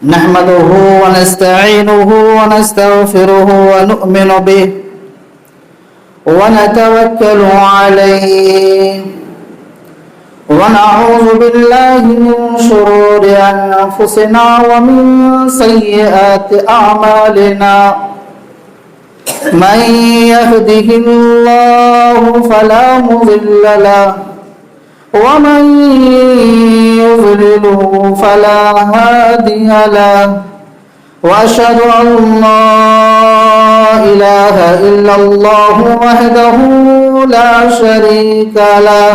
نحمده ونستعينه ونستغفره ونؤمن به ونتوكل عليه ونعوذ بالله من شرور أنفسنا ومن سيئات أعمالنا من يهده الله فلا مضل له ومن يضلله فلا هادي له وأشهد أن لا إله إلا الله وحده لا شريك له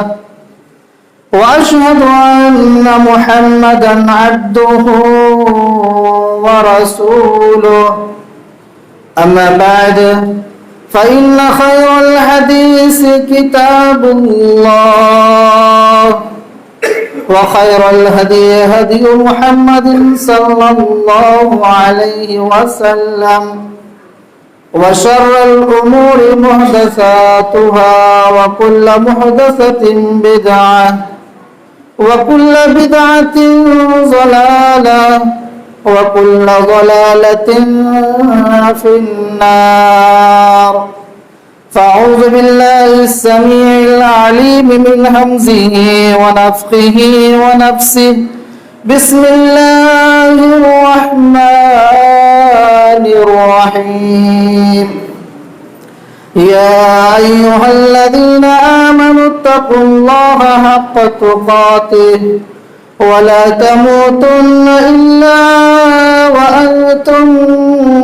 وأشهد أن محمدا عبده ورسوله أما بعد فإن خير الحديث كتاب الله وخير الهدي هدي محمد صلى الله عليه وسلم وشر الأمور محدثاتها وكل محدثة بدعة وكل بدعة ضلالة وكل ضلالة في النار فأعوذ بالله السميع العليم من همزه ونفخه ونفسه بسم الله الرحمن الرحيم يا أيها الذين آمنوا اتقوا الله حق تقاته ولا تموتن إلا وأنتم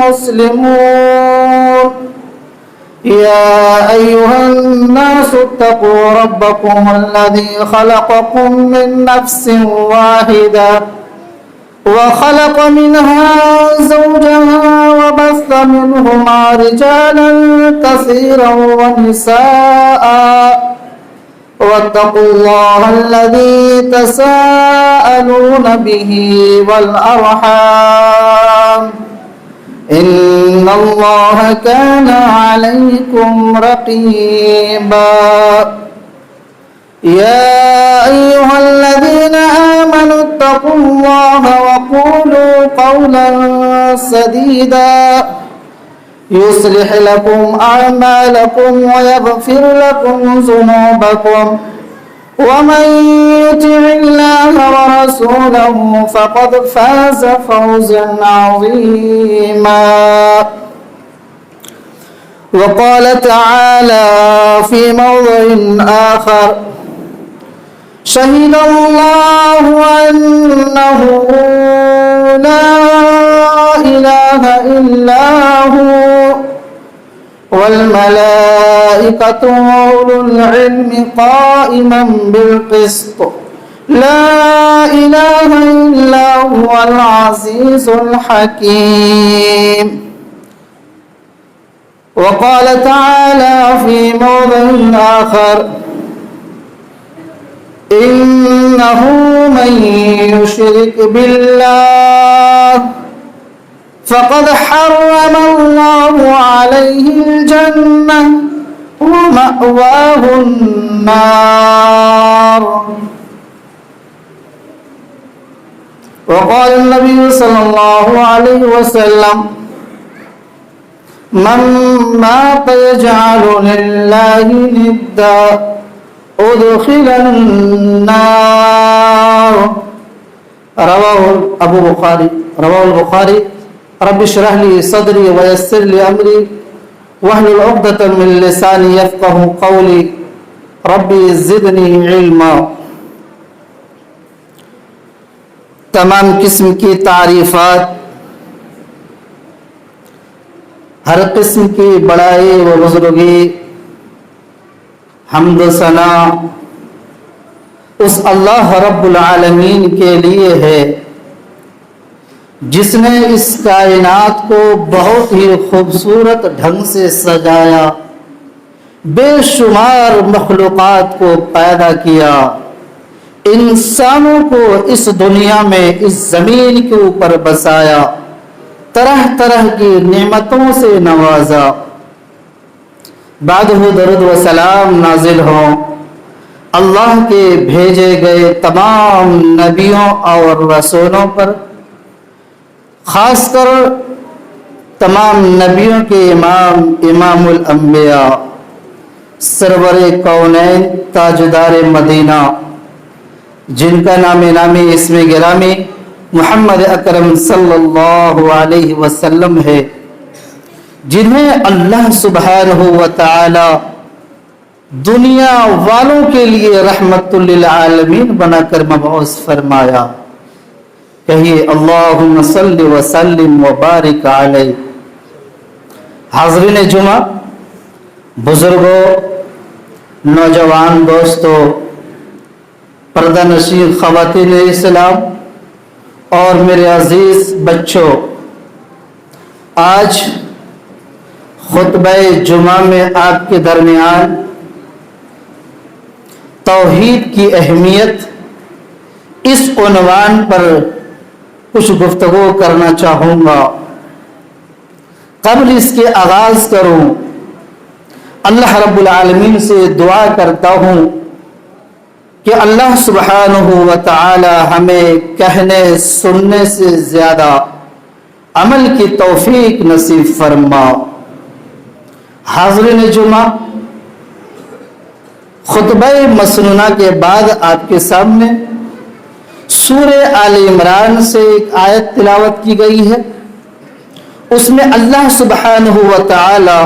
مسلمون يا أيها الناس اتقوا ربكم الذي خلقكم من نفس واحدة وخلق منها زوجها وبث منهما رجالا كثيرا ونساء واتقوا الله الذي تساءلون به والأرحام إن الله كان عليكم رقيبا يا أيها الذين آمنوا اتقوا الله وقولوا قولا سديدا يصلح لكم أعمالكم ويغفر لكم ذنوبكم ومن يطع الله ورسوله فقد فاز فوزا عظيما وقال تعالى في موضع آخر شهد الله أنه لا إله إلا هو والملائكة وأولو العلم قائما بالقسط لا إله إلا هو العزيز الحكيم وقال تعالى في موضع آخر إنه من يشرك بالله فقد حرم الله عليه الجنة ومأواه النار وقال النبي صلى الله عليه وسلم من مات يجعل لله ندا أدخل النار رواه البخاري رب اشرح لي صدري ويسر لي أمري واحلل عقدة من لساني يفقه قولي ربي زدني علما تمام قسم کی تعریفات ہر قسم کی بڑائی و بزرگی حمد و ثنا اس اللہ رب العالمین کے لیے ہے جس نے اس کائنات کو بہت ہی خوبصورت ڈھنگ سے سجایا، بے شمار مخلوقات کو پیدا کیا، انسانوں کو اس دنیا میں اس زمین کے اوپر بسایا، طرح طرح کی نعمتوں سے نوازا۔ بعدہ درود و سلام نازل ہوں اللہ کے بھیجے گئے تمام نبیوں اور رسولوں پر، خاص کر تمام نبیوں کے امام امام الانبیاء سرور کونین تاجدار مدینہ جن کا نام اسم گرامی محمد اکرم صلی اللہ علیہ وسلم ہے، جنہیں اللہ سبحانہ و تعالی دنیا والوں کے لیے رحمت للعالمین بنا کر مبعوث فرمایا۔ کہیے اللہم صلی وسلم وبارک علیہ۔ حاضرین جمعہ، بزرگوں، نوجوان دوستوں، پردہ نشین خواتین اسلام اور میرے عزیز بچوں، آج خطبہ جمعہ میں آپ کے درمیان توحید کی اہمیت اس عنوان پر کچھ گفتگو کرنا چاہوں گا۔ قبل اس کے آغاز کروں، اللہ رب العالمین سے دعا کرتا ہوں کہ اللہ سبحانہ و تعالی ہمیں کہنے سننے سے زیادہ عمل کی توفیق نصیب فرما۔ حاضرین جمعہ، خطبہ مسنونہ کے بعد آپ کے سامنے سورہ آل عمران سے ایک آیت تلاوت کی گئی ہے۔ اس میں اللہ سبحانہ و تعالی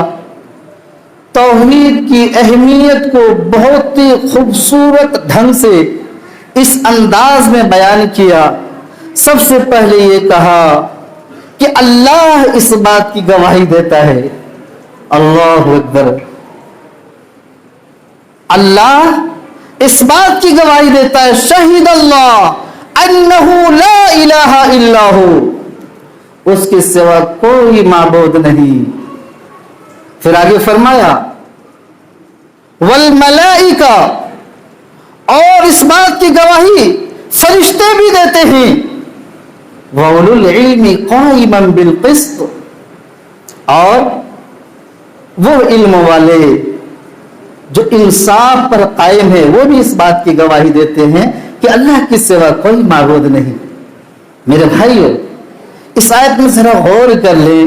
توحید کی اہمیت کو بہت ہی خوبصورت ڈھنگ سے اس انداز میں بیان کیا۔ سب سے پہلے یہ کہا کہ اللہ اس بات کی گواہی دیتا ہے، اللہ اکبر، اللہ اس بات کی گواہی دیتا ہے، شہید اللہ انہ لا الہ الا ہو، اس کے سوا کوئی معبود نہیں۔ پھر آگے فرمایا والملائکہ، اور اس بات کی گواہی فرشتے بھی دیتے ہیں، وَأُولُو الْعِلْمِ قَائِمًا بِالْقِسْطِ، اور وہ علم والے جو انصاف پر قائم ہے وہ بھی اس بات کی گواہی دیتے ہیں کہ اللہ کے سوا کوئی معبود نہیں۔ میرے بھائیو، اس آیت میں ذرا غور کر لیں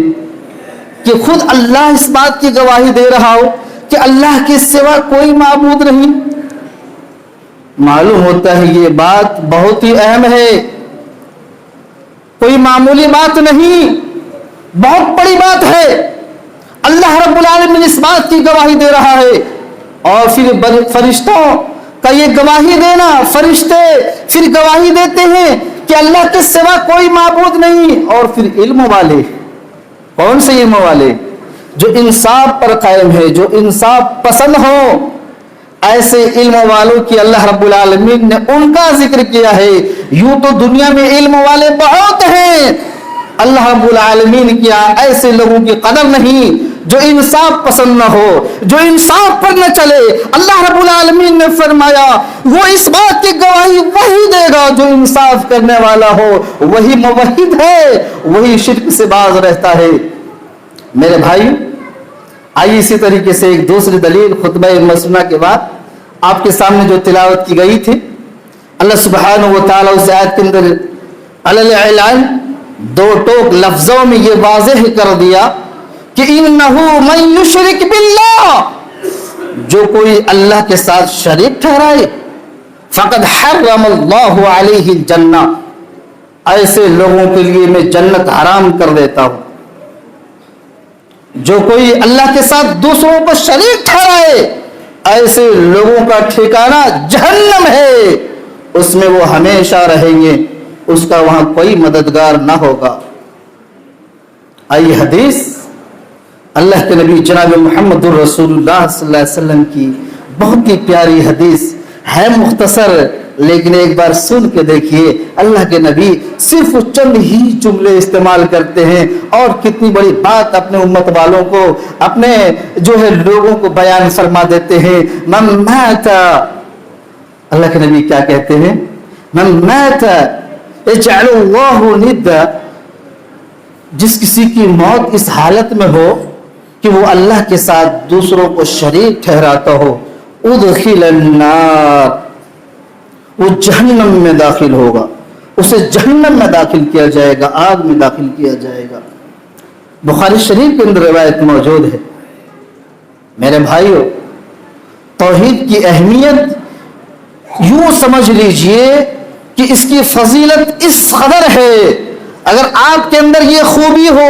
کہ خود اللہ اس بات کی گواہی دے رہا ہو کہ اللہ کے سوا کوئی معبود نہیں۔ معلوم ہوتا ہے یہ بات بہت ہی اہم ہے، کوئی معمولی بات نہیں، بہت بڑی بات ہے۔ اللہ رب العالمین اس بات کی گواہی دے رہا ہے، اور پھر فرشتوں کا یہ گواہی دینا، فرشتے پھر گواہی دیتے ہیں کہ اللہ کے سوا کوئی معبود نہیں۔ اور پھر علم والے، کون سے علم والے؟ جو انصاف پر قائم ہے، جو انصاف پسند ہو، ایسے علم والوں کی اللہ رب العالمین نے ان کا ذکر کیا ہے۔ یوں تو دنیا میں علم والے بہت ہیں، اللہ رب العالمین کیا ایسے لوگوں کی قدر نہیں جو انصاف پسند نہ ہو، جو انصاف پر نہ چلے۔ اللہ رب العالمین نے فرمایا وہ اس بات کی گواہی وہی دے گا جو انصاف کرنے والا ہو، وہی موحد ہے، وہی شرک سے باز رہتا ہے۔ میرے بھائی، آئیے اسی طریقے سے ایک دوسری دلیل خطبہ مسنونہ کے بعد آپ کے سامنے جو تلاوت کی گئی تھی، اللہ سبحانہ و تعالیٰ اس آیت کے اندر علی الاعلان دو ٹوک لفظوں میں یہ واضح کر دیا کہ انہو من یشرک باللہ، جو کوئی اللہ کے ساتھ شریک ٹھہرائے، فقد حرم اللہ علیہ الجنہ، ایسے لوگوں کے لیے میں جنت حرام کر دیتا ہوں۔ جو کوئی اللہ کے ساتھ دوسروں کو شریک ٹھہرائے، ایسے لوگوں کا ٹھکانہ جہنم ہے، اس میں وہ ہمیشہ رہیں گے، اس کا وہاں کوئی مددگار نہ ہوگا۔ آئی حدیث اللہ کے نبی جناب محمد الرسول اللہ صلی اللہ علیہ وسلم کی بہت ہی پیاری حدیث ہے، مختصر، لیکن ایک بار سن کے دیکھیے، اللہ کے نبی صرف چند ہی جملے استعمال کرتے ہیں اور کتنی بڑی بات اپنے امت والوں کو، اپنے جو ہے لوگوں کو بیان فرما دیتے ہیں۔ من مات، اللہ کے نبی کیا کہتے ہیں؟ من مات اجعل اللہ ند، جس کسی کی موت اس حالت میں ہو کہ وہ اللہ کے ساتھ دوسروں کو شریک ٹھہراتا ہو، ادخل النار، وہ جہنم میں داخل ہوگا، اسے جہنم میں داخل کیا جائے گا, آگ میں داخل کیا جائے گا. بخاری شریف کے اندر روایت موجود ہے. میرے بھائیوں, توحید کی اہمیت یوں سمجھ لیجئے کہ اس کی فضیلت اس قدر ہے. اگر آپ کے اندر یہ خوبی ہو,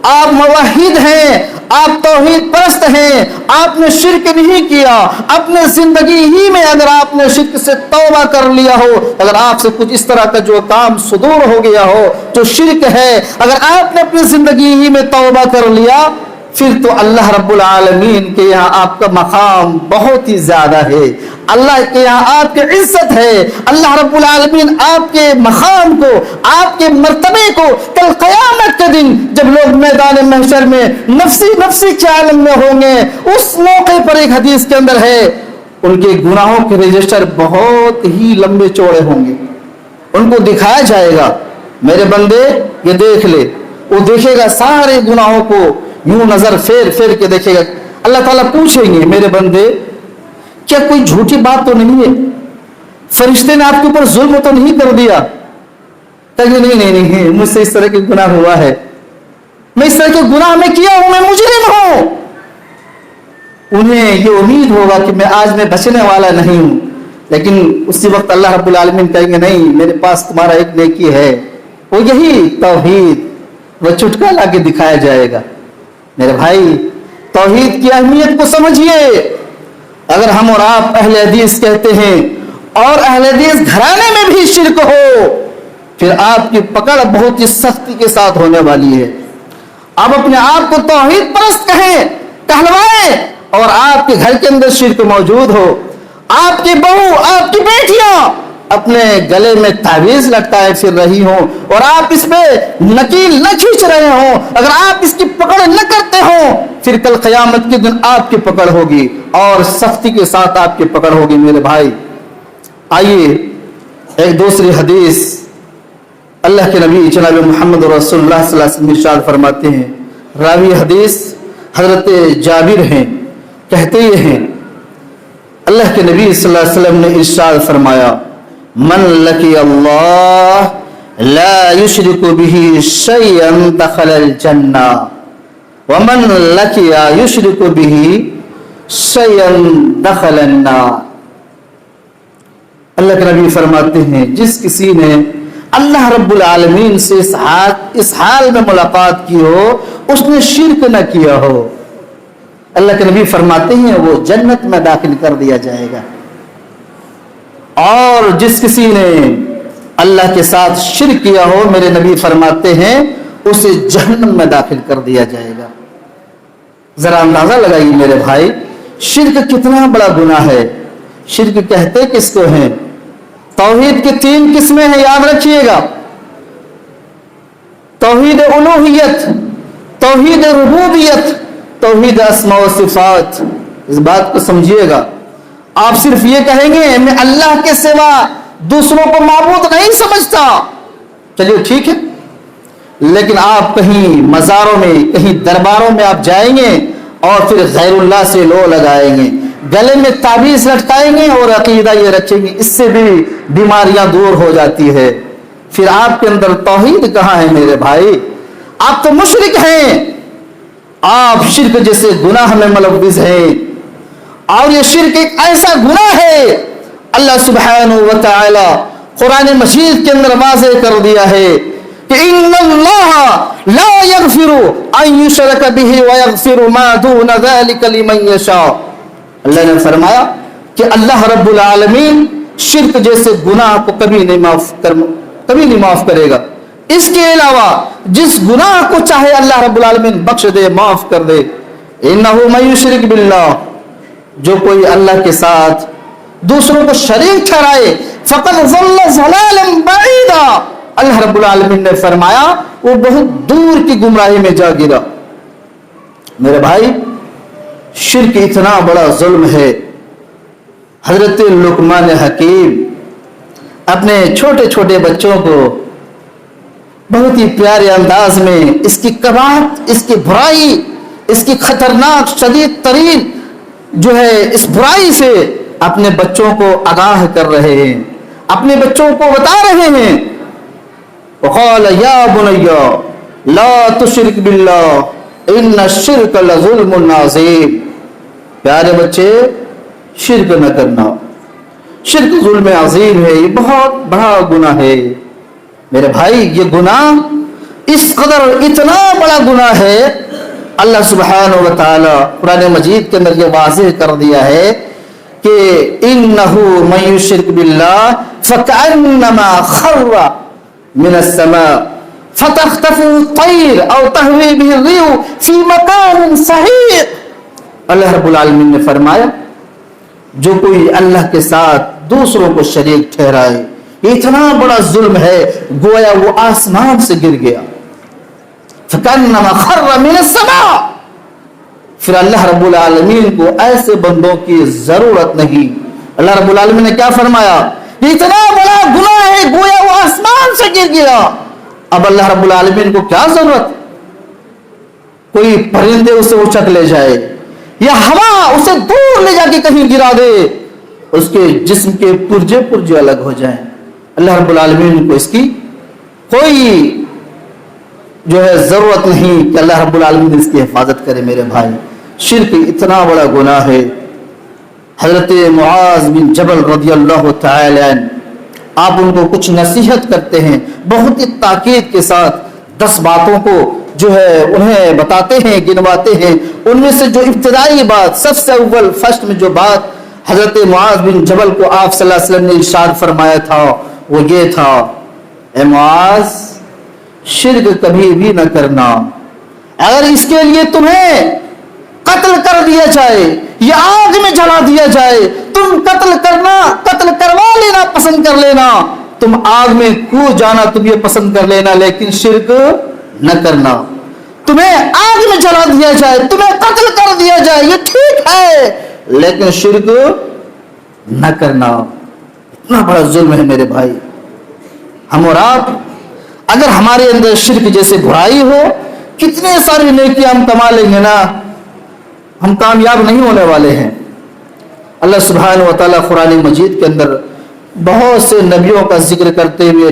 آپ موحد ہیں, آپ توحید پرست ہیں, آپ نے شرک نہیں کیا, اپنے زندگی ہی میں اگر آپ نے شرک سے توبہ کر لیا ہو, اگر آپ سے کچھ اس طرح کا جو کام صدور ہو گیا ہو جو شرک ہے, اگر آپ نے اپنی زندگی ہی میں توبہ کر لیا, پھر تو اللہ رب العالمین کے یہاں آپ کا مقام بہت ہی زیادہ ہے. اللہ کے یہاں آپ کی عزت ہے. اللہ رب العالمین آپ کے مقام کو, آپ کے مرتبے کو کل قیامت کے دن جب لوگ میدان محشر میں نفسی نفسی کے عالم میں ہوں گے, اس موقع پر ایک حدیث کے اندر ہے ان کے گناہوں کے رجسٹر بہت ہی لمبے چوڑے ہوں گے. ان کو دکھایا جائے گا, میرے بندے یہ دیکھ لے. وہ دیکھے گا سارے گناہوں کو, یوں نظر پھیر پھیر کے دیکھے گا. اللہ تعالیٰ پوچھیں گے, میرے بندے کیا کوئی جھوٹی بات تو نہیں ہے؟ فرشتے نے آپ کے اوپر ظلم تو نہیں کر دیا؟ کہیں نہیں, مجھ سے اس طرح کے گناہ ہوا ہے, میں اس طرح کے گناہ میں کیا ہوں, میں مجرم ہوں. انہیں یہ امید ہوگا کہ میں آج میں بچنے والا نہیں ہوں, لیکن اسی وقت اللہ رب العالمین کہیں گے نہیں, میرے پاس تمہارا ایک نیکی ہے, وہ یہی توحید. وہ چٹکا لا کے دکھایا جائے گا. میرے بھائی, توحید کی اہمیت کو سمجھیے. اگر ہم اور آپ اہل حدیث کہتے ہیں اور اہل حدیث گھرانے میں بھی شرک ہو, پھر آپ کی پکڑ بہت ہی سختی کے ساتھ ہونے والی ہے. آپ اپنے آپ کو توحید پرست کہیں, کہلوائیں, اور آپ کے گھر کے اندر شرک موجود ہو, آپ کی بہو, آپ کی بیٹیاں اپنے گلے میں تعویذ لٹکائے پھر رہی ہوں اور آپ اس پہ نکیل نہ کھینچ رہے ہوں, اگر آپ اس کی پکڑ نہ کرتے ہو, پھر کل قیامت کے دن آپ کی پکڑ ہوگی اور سختی کے ساتھ آپ کی پکڑ ہوگی. میرے بھائی, آئیے ایک دوسری حدیث اللہ کے نبی جناب محمد رسول اللہ صلی اللہ علیہ وسلم ارشاد فرماتے ہیں. راوی حدیث حضرت جابر ہیں, کہتے یہ ہیں اللہ کے نبی صلی اللہ علیہ وسلم نے ارشاد فرمایا, من لقی اللہ لا یشرک به شیئا دخل الجنہ ومن لقی یشرک به شیئا دخل النار. اللہ کے نبی فرماتے ہیں جس کسی نے اللہ رب العالمین سے اس حال میں ملاقات کی ہو, اس نے شرک نہ کیا ہو, اللہ کے نبی فرماتے ہیں وہ جنت میں داخل کر دیا جائے گا. اور جس کسی نے اللہ کے ساتھ شرک کیا ہو, میرے نبی فرماتے ہیں اسے جہنم میں داخل کر دیا جائے گا. ذرا اندازہ لگائیے میرے بھائی, شرک کتنا بڑا گناہ ہے. شرک کہتے کس کو ہیں؟ توحید کی 3 قسمیں ہیں, یاد رکھیے گا. توحید الوہیت, توحید ربوبیت, توحید اسماء و صفات. اس بات کو سمجھیے گا. آپ صرف یہ کہیں گے میں اللہ کے سوا دوسروں کو معبود نہیں سمجھتا, چلیے ٹھیک ہے, لیکن آپ کہیں مزاروں میں, کہیں درباروں میں آپ جائیں گے اور پھر غیر اللہ سے لو لگائیں گے, گلے میں تعویذ لٹکائیں گے اور عقیدہ یہ رکھیں گے, اس سے بھی بیماریاں دور ہو جاتی ہے. پھر آپ کے اندر توحید کہاں ہے میرے بھائی؟ آپ تو مشرک ہیں, آپ شرک جیسے گناہ میں ملوث ہیں. اور یہ شرک ایک ایسا گناہ ہے اللہ سبحانہ و تعالی قرآن مجید کے اندر واضح کر دیا ہے کہ ان اللہ لا یغفر ان یشرک بہ ویغفر ما دون ذلک لمن یشاء. اللہ نے فرمایا کہ اللہ رب العالمین شرک جیسے گناہ کو کبھی نہیں معاف کرے گا. اس کے علاوہ جس گناہ کو چاہے اللہ رب العالمین بخش دے, معاف کر دے. انہ من یشرک باللہ, جو کوئی اللہ کے ساتھ دوسروں کو شریک ٹھہرائے, فقد ضل ضلالا بعیدا, اللہ رب العالمین نے فرمایا وہ بہت دور کی گمراہی میں جا گرا. میرے بھائی, شرک اتنا بڑا ظلم ہے. حضرت لقمان حکیم اپنے چھوٹے چھوٹے بچوں کو بہت ہی پیارے انداز میں اس کی قباحت, اس کی برائی, اس کی خطرناک شدید ترین جو ہے اس برائی سے اپنے بچوں کو آگاہ کر رہے ہیں, اپنے بچوں کو بتا رہے ہیں. وقال یا بنی لا تشرک باللہ ان الشرک لظلم عظیم، پیارے بچے شرک نہ کرنا، شرک ظلم عظیم ہے، یہ بہت بڑا گناہ ہے۔ میرے بھائی یہ گناہ اس قدر اتنا بڑا گناہ ہے، اللہ سبحانہ و تعالی قرآن مجید کے اندر یہ واضح کر دیا ہے کہ انہ من یشرک باللہ فکأنما خر من السماء فتخطفه الطیر او تهوی به الريح فی مکان صحیح۔ اللہ رب العالمین نے فرمایا جو کوئی اللہ کے ساتھ دوسروں کو شریک ٹھہرائے یہ اتنا بڑا ظلم ہے، گویا وہ آسمان سے گر گیا، فکأنما خر من السماء۔ پھر اللہ رب العالمین کو ایسے بندوں کی ضرورت نہیں۔ اللہ رب العالمین نے کیا فرمایا؟ یہ اتنا بڑا گناہ ہے، گویا وہ آسمان سے گر گیا۔ اب اللہ رب العالمین کو کیا ضرورت کوئی پرندے اسے اچک لے جائے یا ہوا اسے دور لے جا کے کہیں گرا دے، اس کے جسم کے پرجے پرجے الگ ہو جائیں، اللہ رب العالمین کو اس کی کوئی جو ہے ضرورت نہیں کہ اللہ رب العالمین اس کی حفاظت کرے۔ میرے بھائی شرک اتنا بڑا گناہ ہے۔ حضرت معاذ بن جبل رضی اللہ تعالی عنہ، آپ ان کو کچھ نصیحت کرتے ہیں، بہت ہی تاکید کے ساتھ 10 باتوں کو جو ہے انہیں بتاتے ہیں، گنواتے ہیں۔ ان میں سے جو ابتدائی بات، سب سے اول فرسٹ میں جو بات حضرت معاذ بن جبل کو آپ صلی اللہ علیہ وسلم نے ارشاد فرمایا تھا وہ یہ تھا، اے معاذ شرک کبھی بھی نہ کرنا، اگر اس کے لیے تمہیں قتل کر دیا جائے یا آگ میں جلا دیا جائے، تم قتل کروا لینا پسند کر لینا، تم آگ میں کود جانا تم یہ پسند کر لینا، لیکن شرک نہ کرنا۔ تمہیں آگ میں جلا دیا جائے، تمہیں قتل کر دیا جائے، یہ ٹھیک ہے، لیکن شرک نہ کرنا۔ اتنا بڑا ظلم ہے میرے بھائی۔ ہم اور آپ اگر ہمارے اندر شرک جیسے برائی ہو، کتنے سارے نیکیاں ہم کما لیں گے نا، ہم کامیاب نہیں ہونے والے ہیں۔ اللہ سبحانہ و تعالیٰ قرآن مجید کے اندر بہت سے نبیوں کا ذکر کرتے ہوئے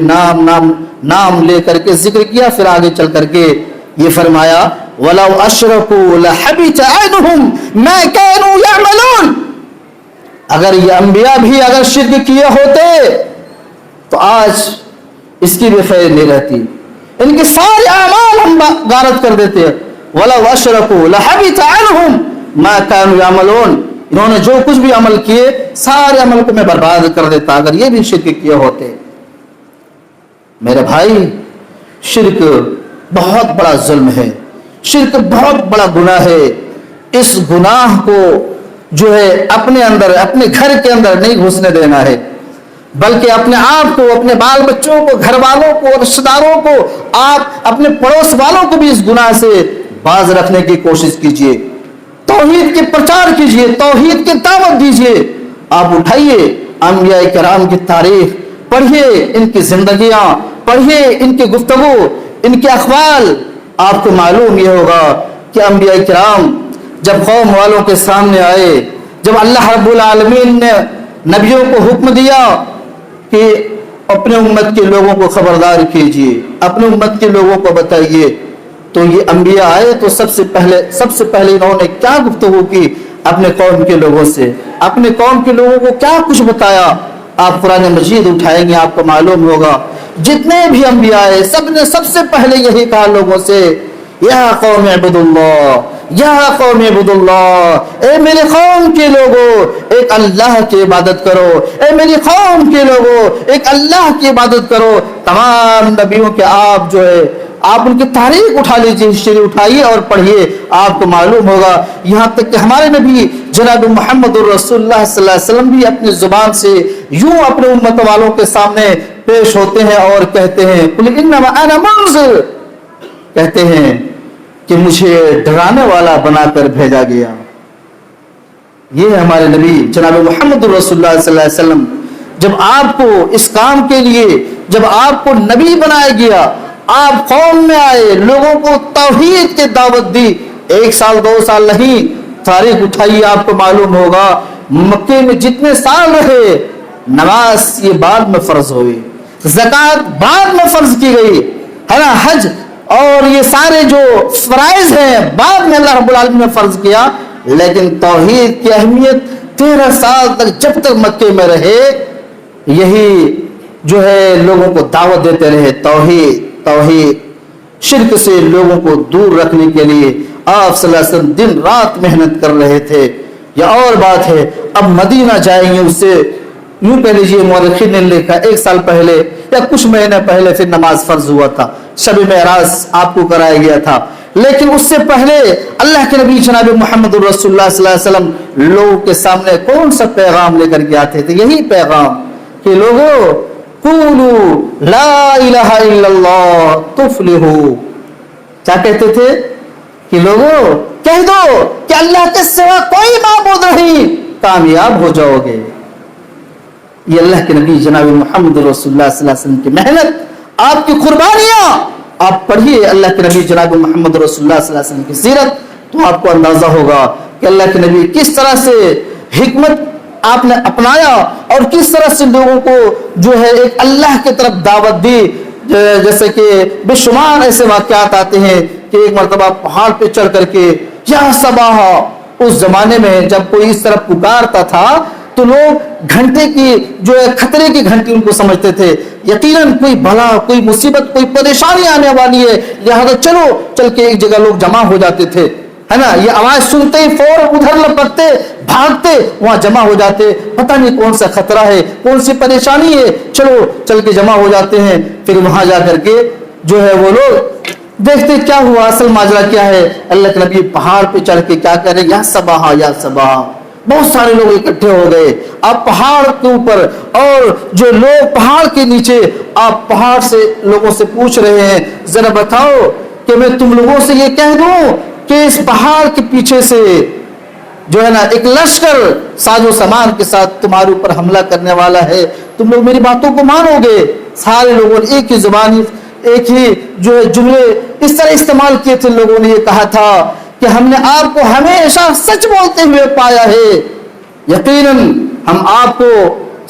نام لے کر کے ذکر کیا، پھر آگے چل کر کے یہ فرمایا وَلَوْ أَشْرَكُوا لَحَبِطَ عَنْهُمْ مَا كَانُوا يَعْمَلُونَ۔ اگر یہ انبیاء بھی اگر شرک کیے ہوتے تو آج اس کی بھی خیر نہیں رہتی، ان کے سارے اعمال ہم غارت کر دیتے۔ وَلَوْ أَشْرَكُوا لَحَبِطَ عَنْهُمْ مَا كَانُوا يَعْمَلُونَ، انہوں نے جو کچھ بھی عمل کیے سارے عمل کو میں برباد کر دیتا اگر یہ بھی شرک کیے ہوتے۔ میرے بھائی شرک بہت بڑا ظلم ہے، شرک بہت بڑا گناہ ہے۔ اس گناہ کو جو ہے اپنے اندر، اپنے گھر کے اندر نہیں گھسنے دینا ہے، بلکہ اپنے آپ کو، اپنے بال بچوں کو، گھر والوں کو، رشتہ داروں کو، آپ اپنے پڑوس والوں کو بھی اس گناہ سے باز رکھنے کی کوشش کیجیے۔ توحید کے پرچار کیجیے، توحید کی دعوت دیجیے۔ آپ اٹھائیے انبیاء کرام کی تاریخ پڑھیے، ان کی زندگیاں پڑھیے، ان کی گفتگو، ان کے اقوال، آپ کو معلوم یہ ہوگا کہ انبیاء کرام جب قوم والوں کے سامنے آئے، جب اللہ رب العالمین نے نبیوں کو حکم دیا کہ اپنے امت کے لوگوں کو خبردار کیجیے، اپنے امت کے لوگوں کو بتائیے، تو یہ انبیاء آئے تو سب سے پہلے انہوں نے کیا گفتگو کی اپنے قوم کے لوگوں سے، اپنے قوم کے لوگوں کو کیا کچھ بتایا۔ آپ قرآن مجید اٹھائیں گے آپ کو معلوم ہوگا جتنے بھی انبیاء آئے سب نے سب سے پہلے یہی کہا لوگوں سے، یا قوم اعبدوا اللہ، یا قوم اعبدوا اللہ، اے میرے قوم کے لوگوں ایک اللہ کی عبادت کرو، اے میری قوم کے لوگوں ایک اللہ کی عبادت کرو۔ تمام نبیوں کے آپ جو ہے آپ ان کی تاریخ اٹھا لیجیے، ہسٹری اٹھائیے اور پڑھیے، آپ کو معلوم ہوگا، یہاں تک کہ ہمارے نبی جناب محمد الرسول اللہ صلی اللہ علیہ وسلم بھی اپنی زبان سے یوں اپنے امت والوں کے سامنے پیش ہوتے ہیں اور کہتے ہیں قُلْ إِنَّمَا أَنَا مُنذِرٌ، کہتے ہیں کہ مجھے ڈرانے والا بنا کر بھیجا گیا۔ یہ ہمارے نبی جناب محمد الرسول اللہ صلی اللہ علیہ وسلم، جب آپ کو اس کام کے لیے، جب آپ کو نبی بنایا گیا، آپ قوم میں آئے، لوگوں کو توحید کی دعوت دی، 1 سال 2 سال نہیں، تاریخ اٹھائیے آپ کو معلوم ہوگا مکے میں جتنے سال رہے، نماز یہ بعد میں فرض ہوئی، زکوٰۃ بعد میں فرض کی گئی، ہے نا حج اور یہ سارے جو فرائض ہیں بعد میں اللہ رب العالمین نے فرض کیا، لیکن توحید کی اہمیت 13 سال تک جب تک مکے میں رہے یہی جو ہے لوگوں کو دعوت دیتے رہے، توحید شرک سے لوگوں کو دور رکھنے کے لیے آپ صلی اللہ علیہ وسلم دن رات محنت کر رہے تھے۔ یہ اور بات ہے، اب مدینہ جائیں گے، اس سے یوں کہہ لیجیے مورخین نے لکھا 1 سال پہلے یا کچھ مہینے پہلے پھر نماز فرض ہوا تھا، شب معراج آپ کو کرایا گیا تھا، لیکن اس سے پہلے اللہ کے نبی جناب محمد رسول اللہ صلی اللہ علیہ وسلم لوگوں کے سامنے کون سا پیغام لے کر کے آتے تھے؟ یہی پیغام کہ لوگوں قولوا لا الہ الا اللہ تفلحوا، کیا کہتے تھے کہ لوگوں کہہ دو کہ اللہ کے سوا کوئی معبود نہیں، کامیاب ہو جاؤ گے۔ یہ اللہ کے نبی جناب محمد رسول اللہ صلی اللہ علیہ وسلم کی محنت، آپ کی قربانیاں، آپ پڑھیے اللہ کے نبی جناب محمد رسول اللہ صلی اللہ علیہ وسلم کی سیرت تو آپ کو اندازہ ہوگا کہ اللہ کے نبی کس طرح سے حکمت آپ نے اپنایا اور کس طرح سے لوگوں کو جو ہے ایک اللہ کی طرف دعوت دی۔ جیسے کہ بے شمار ایسے واقعات آتے ہیں کہ ایک مرتبہ پہاڑ پہ چڑھ کر کے یا صباح، اس زمانے میں جب کوئی اس طرح پکارتا تھا تو لوگ گھنٹے کی جو ہے خطرے کی گھنٹی ان کو سمجھتے تھے، یقیناً کوئی بلا، کوئی مصیبت، کوئی پریشانی آنے والی ہے، لہذا چل کے ایک جگہ لوگ جمع ہو جاتے تھے، ہے نا، یہ آواز سنتے ہی فوراً ادھر لپکتے، بھاگتے، وہاں جمع ہو جاتے، پتہ نہیں کون سا خطرہ ہے، کون سی پریشانی ہے، چل کے جمع ہو جاتے ہیں۔ پھر وہاں جا کر کے جو ہے وہ لوگ دیکھتے کیا ہوا، اصل ماجرا کیا ہے۔ اللہ کے نبی پہاڑ پہ چڑھ کے کیا کہہ رہے، یا صباح یا صباح، بہت سارے لوگ اکٹھے ہو گئے، آپ پہاڑ کے اوپر اور جو لوگ پہاڑ کے نیچے، آپ پہاڑ سے لوگوں سے پوچھ رہے ہیں ذرا بتاؤ کہ میں تم لوگوں سے یہ کہہ دوں کہ اس پہاڑ کے پیچھے سے جو ہے نا ایک لشکر ساز و سامان کے ساتھ تمہارے اوپر حملہ کرنے والا ہے، تم لوگ میری باتوں کو مانو گے؟ سارے لوگوں نے ایک ہی زبان، ایک ہی جو ہے جملے اس طرح استعمال کیے تھے، لوگوں نے یہ کہا تھا کہ ہم نے آپ کو ہمیشہ سچ بولتے ہوئے پایا ہے، یقیناً ہم آپ کو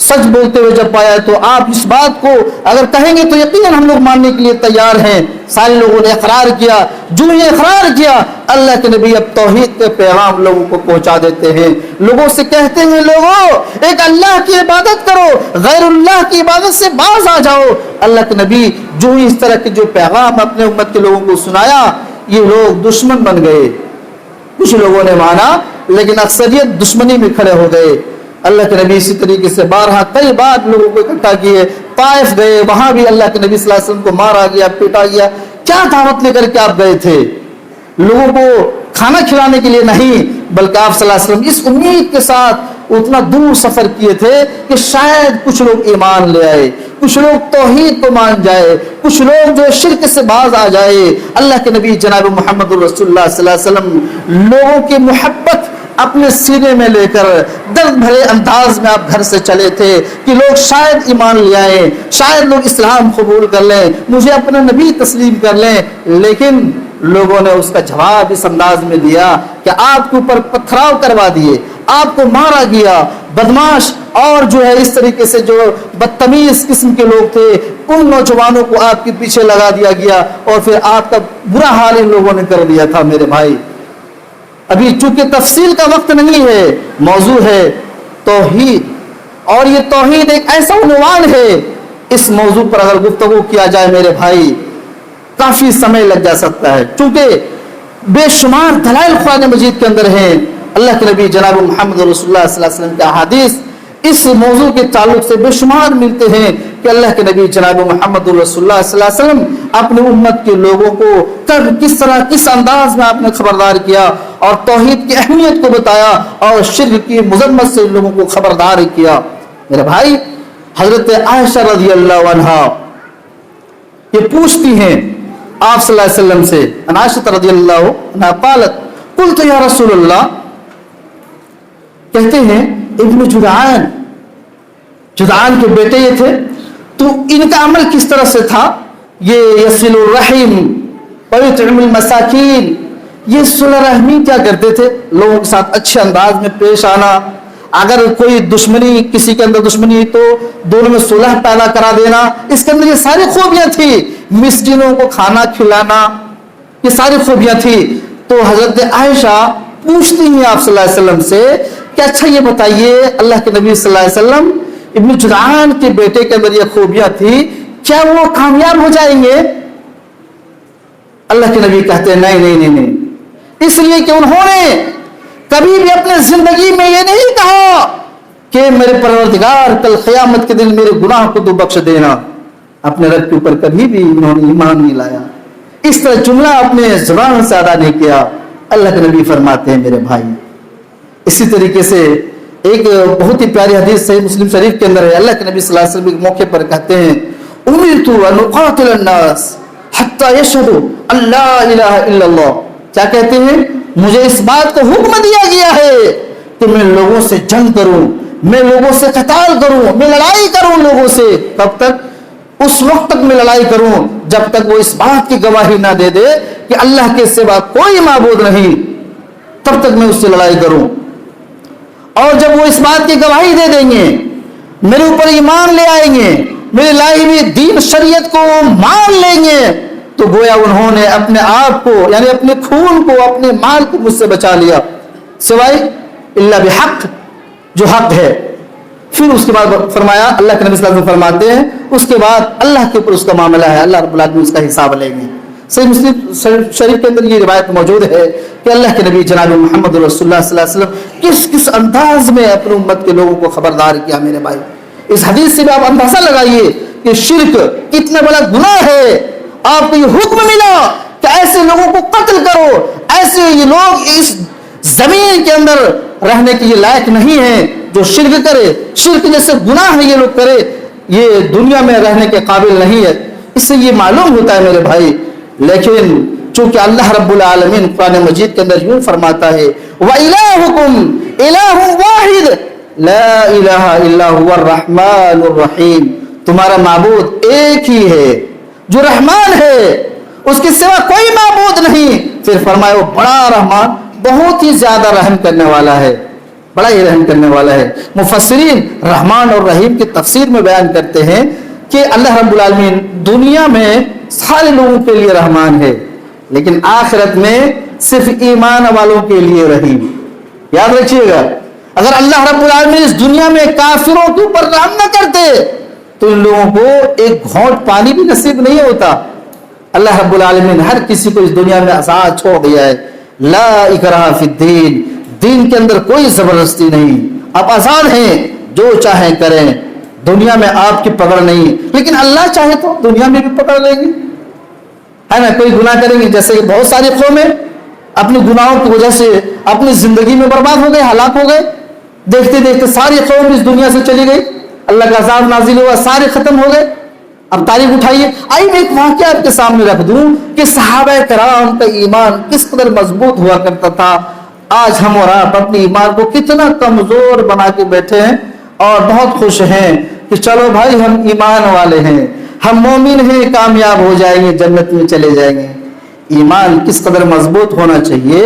سچ بولتے ہوئے جب پایا تو آپ اس بات کو اگر کہیں گے تو یقیناً ہم لوگ ماننے کے لیے تیار ہیں۔ سارے لوگوں نے اقرار کیا، جو یہ اقرار کیا اللہ کے نبی اب توحید کے پیغام لوگوں کو پہنچا دیتے ہیں، لوگوں سے کہتے ہیں لوگوں ایک اللہ کی عبادت کرو، غیر اللہ کی عبادت سے باز آ جاؤ۔ اللہ کے نبی جو ہی اس طرح کے جو پیغام اپنے امت کے لوگوں کو سنایا، یہ لوگ دشمن بن گئے، کچھ لوگوں نے مانا لیکن اکثریت دشمنی میں کھڑے ہو گئے۔ اللہ کے نبی اسی طریقے سے بارہا کئی بار لوگوں کو اکٹھا کیے، طائف گئے، وہاں بھی اللہ کے نبی صلی اللہ علیہ وسلم کو مارا گیا، پیٹا گیا۔ کیا دعوت لے کر کے آپ گئے تھے؟ لوگوں کو کھانا کھلانے کے لیے نہیں، بلکہ آپ صلی اللہ علیہ وسلم اس امید کے ساتھ اتنا دور سفر کیے تھے کہ شاید کچھ لوگ ایمان لے آئے، کچھ لوگ توحید کو مان جائے، کچھ لوگ جو شرک سے باز آ جائے۔ اللہ کے نبی جناب محمد رسول اللہ صلی اللہ علیہ وسلم لوگوں کی محبت اپنے سینے میں لے کر درد بھرے انداز میں آپ گھر سے چلے تھے کہ لوگ شاید ایمان لے آئیں، شاید لوگ اسلام قبول کر لیں، مجھے اپنا نبی تسلیم کر لیں، لیکن لوگوں نے اس کا جواب اس انداز میں دیا کہ آپ کے اوپر پتھراؤ کروا دیے، آپ کو مارا گیا، بدماش اور جو ہے اس طریقے سے جو بدتمیز قسم کے لوگ تھے ان نوجوانوں کو آپ کے پیچھے لگا دیا گیا اور پھر آپ کا برا حال ان لوگوں نے کر دیا تھا۔ میرے بھائی ابھی چونکہ تفصیل کا وقت نہیں ہے، موضوع ہے توحید، اور یہ توحید ایک ایسا عنوان ہے، اس موضوع پر اگر گفتگو کیا جائے میرے بھائی کافی سمے لگ جا سکتا ہے، چونکہ بے شمار دلائل قرآن مجید کے اندر ہیں۔ اللہ کے نبی جناب محمد رسول اللہ صلی اللہ علیہ وسلم کے احادیث اس موضوع کے تعلق سے بے شمار ملتے ہیں کہ اللہ کے نبی جناب محمد رسول اللہ صلی اللہ علیہ وسلم اپنے امت کے لوگوں کو کب کس طرح کس انداز میں آپ نے خبردار کیا اور توحید کی اہمیت کو بتایا اور شرک کی مذمت سے لوگوں کو خبردار کیا۔ میرے بھائی حضرت عائشہ رضی اللہ عنہا یہ پوچھتی ہیں آپ صلی اللہ علیہ وسلم سے، عائشہ رضی اللہ عنہا قالت قلت یا رسول اللہ، کہتے ہیں ابن جدعان کے بیٹے یہ تھے، تو ان کا عمل کس طرح سے تھا؟ یہ یصل الرحم ویطعم المساکین، یہ صلح رحمی کیا کرتے تھے؟ لوگوں کے ساتھ اچھے انداز میں پیش آنا، اگر کوئی دشمنی کسی کے اندر دشمنی تو دونوں میں صلح پیدا کرا دینا، اس کے اندر یہ ساری خوبیاں تھی۔ مسکینوں کو کھانا کھلانا، یہ ساری خوبیاں تھی. تو حضرت عائشہ پوچھتی ہیں آپ صلی اللہ علیہ وسلم سے کہ اچھا یہ بتائیے اللہ کے نبی صلی اللہ علیہ وسلم، ابن جدعان کے بیٹے کے اندر یہ خوبیاں تھی، کیا وہ کامیاب ہو جائیں گے؟ اللہ کے نبی کہتے ہیں نہیں نہیں نہیں نہیں، اس لیے کہ انہوں نے کبھی بھی اپنے زندگی میں یہ نہیں کہا کہ میرے پروردگار کل قیامت کے دن میرے گناہ کو تو بخش دینا. اپنے رب کے اوپر کبھی بھی انہوں نے ایمان نہیں لایا، اس طرح جملہ اپنے زبان سے ادا نہیں کیا. اللہ کے نبی فرماتے ہیں میرے بھائی، اسی طریقے سے ایک بہت ہی پیاری حدیث صحیح مسلم شریف کے اندر ہے. اللہ کے نبی صلی اللہ علیہ وسلم ایک موقع پر کہتے ہیں امرت ان اقاتل الناس حتی یشہدوا ان لا الہ الا اللہ. کیا کہتے ہیں؟ مجھے اس بات کو حکم دیا گیا ہے کہ میں لوگوں سے جنگ کروں، میں لوگوں سے قتال کروں، میں لڑائی کروں لوگوں سے. کب تک؟ اس وقت تک میں لڑائی کروں جب تک وہ اس بات کی گواہی نہ دے دے کہ اللہ کے سوا کوئی معبود نہیں، تب تک میں اس سے لڑائی کروں. اور جب وہ اس بات کی گواہی دے دیں گے، میرے اوپر ایمان لے آئیں گے، میرے لائی ہوئی دین شریعت کو مان لیں گے، تو گویا انہوں نے اپنے آپ کو یعنی اپنے خون کو، اپنے مال کو مجھ سے بچا لیا، سوائے اللہ بحق، جو حق ہے. پھر اس کے بعد فرمایا، اللہ کے نبی صلی اللہ علیہ وسلم فرماتے ہیں اس کے بعد اللہ کے اوپر اس کا معاملہ ہے، اللہ رب العالمین اس کا حساب لیں گے. صحیح مسلم شریف کے اندر یہ روایت موجود ہے کہ اللہ کے نبی جناب محمد رسول اللہ صلی اللہ علیہ وسلم کس انداز میں اپنی امت کے لوگوں کو خبردار کیا. میرے بھائی، اس حدیث سے بھی آپ اندازہ لگائیے کہ شرک کتنا بڑا گناہ ہے. آپ کو یہ حکم ملا کہ ایسے لوگوں کو قتل کرو، ایسے یہ لوگ اس زمین کے اندر رہنے کے یہ لائق نہیں ہیں جو شرک کرے، شرک جیسے گناہ ہے یہ لوگ کرے، یہ دنیا میں رہنے کے قابل نہیں ہے. اس سے یہ معلوم ہوتا ہے میرے بھائی. لیکن چونکہ اللہ رب العالمین قرآن مجید کے اندر یوں فرماتا ہے وَإِلَٰهُكُمْ إِلَٰهٌ وَاحِدٌ لَا إِلَٰهَ إِلَّا هُوَ الرَّحْمَٰنُ الرَّحِيمُ. تمہارا معبود ایک ہی ہے جو رحمان ہے، اس کے سوا کوئی معبود نہیں. پھر فرمایا وہ بڑا رحمان، بہت ہی زیادہ رحم کرنے والا ہے، بڑا ہی رحم کرنے والا ہے. مفسرین رحمان اور رحیم کی تفسیر میں بیان کرتے ہیں کہ اللہ رب العالمین دنیا میں سارے لوگوں کے لیے رحمان ہے، لیکن آخرت میں صرف ایمان والوں کے لیے رحیم. یاد رکھیے گا، اگر اللہ رب العالمین اس دنیا میں کافروں کے اوپر رحم نہ کرتے تو ان لوگوں کو ایک گھونٹ پانی بھی نصیب نہیں ہوتا. اللہ رب العالمین ہر کسی کو اس دنیا میں آزاد چھوڑ دیا ہے. لا اکراہ فی الدین، دین کے اندر کوئی زبردستی نہیں، آپ آزاد ہیں، جو چاہیں کریں، دنیا میں آپ کی پکڑ نہیں. لیکن اللہ چاہے تو دنیا میں بھی پکڑ لیں گے، ہے نا. کوئی گناہ کریں گے، جیسے بہت ساری قومیں اپنے گناہوں کی وجہ سے اپنی زندگی میں برباد ہو گئے، ہلاک ہو گئے. دیکھتے دیکھتے ساری قوم اس دنیا سے چلی گئی، اللہ کا عذاب نازل ہوا، سارے ختم ہو گئے. اب تاریخ اٹھائیے. آئیے میں ایک واقعہ آپ کے سامنے رکھ دوں کہ صحابہ کرام کا ایمان کس قدر مضبوط ہوا کرتا تھا. آج ہم اور آپ اپنے ایمان کو کتنا کمزور بنا کے بیٹھے ہیں اور بہت خوش ہیں کہ چلو بھائی ہم ایمان والے ہیں، ہم مومن ہیں، کامیاب ہو جائیں گے، جنت میں چلے جائیں گے. ایمان کس قدر مضبوط ہونا چاہیے،